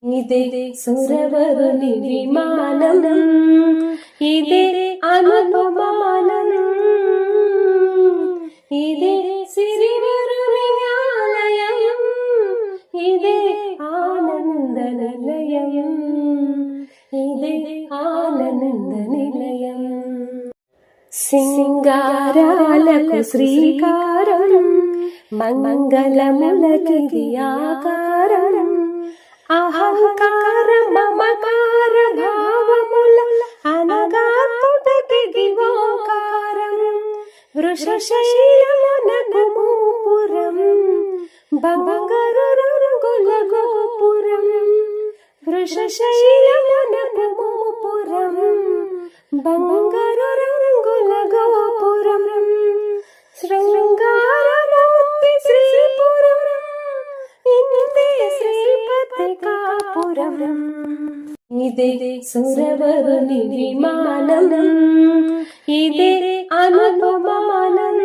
ఇదే సురవరుని విమానం, ఇదే అనుపమానం, ఇదే సిరివరుని ఆలయం, ఇదే ఆనంద నిలయం, ఇదే ఆనంద నిలయం. సింగారాలకు శ్రీకారం, మంగళములకిది ఆకారం, అహంకార మమకార భావముల అనగాతుటకిది ఓంకారం. వృషశైలమునకు మూపురం, బంగారు రంగుల గోపురం. వృషశైలమునకు మూపురం, బంగారు రంగుల గోపురం. శృంగారమూర్తి శ్రీపురం, ఇందే శ్రీపతి కాపురం. ఇదే సురవరుని విమానం, ఇదే అనుపమానం,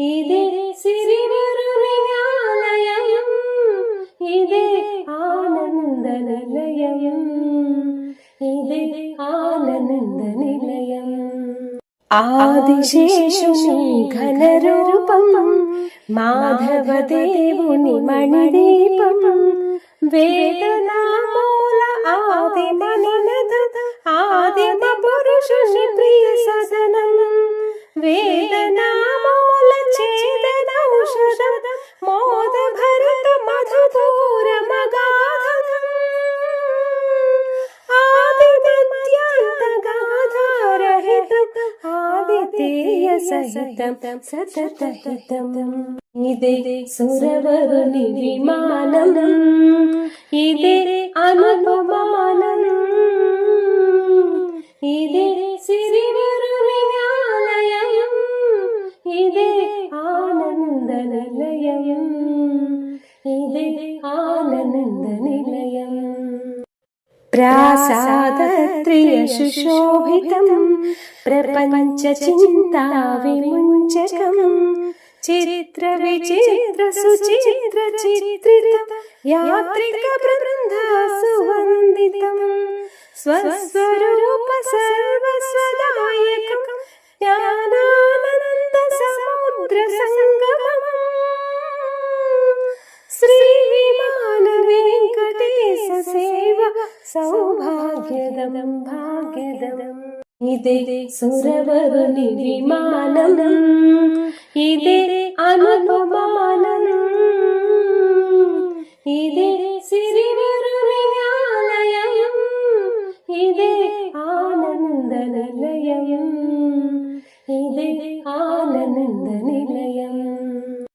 ఇదే సిరివరుని ఆలయం, ఇదే ఆనంద నిలయం, ఇదే ఆనంద నిలయం. ఆదిశేషుని ఘనరూపం, మాధవదేవుని మణిదీపం. వేదనామూల ఆదిమనినద, ఆదిమ పురుషుని ప్రియ సదనం. వేదనామూల ఛేదన ఔషధ, మోద భరత మధుదూర మగాధం. ఆది మధ్యాంత గాధారహితం, ఆదితేయ సహితం సతత హితం. ఇదే సురవరుని విమానం, ఇదే అనుపమానం, ఇదే సిరివరుని ఆలయం, ఇదే ఆనంద నిలయం, ఇదే ఆనంద నిలయం. ప్రాసాదత్రియ సుశోభితం, ప్రపంచ చింతా విముంచకం. చిత్ర విచిత్ర సుచిత్ర చిత్రితం, యాత్రిక బృంద సువందితం. స్వస్వరూప సర్వస్వదాయకం, జ్ఞానానంద సముద్ర సంగమం. శ్రీ విమాన వెంకటేశ సేవ సౌభాగ్యదం భాగ్యదం. ఇదే సురవరుని విమానం, ఇదే అనుపమానం, ఇదే సిరివరుని ఆలయం, ఇదే ఆనంద నిలయం, ఇదే ఆనంద నిలయం.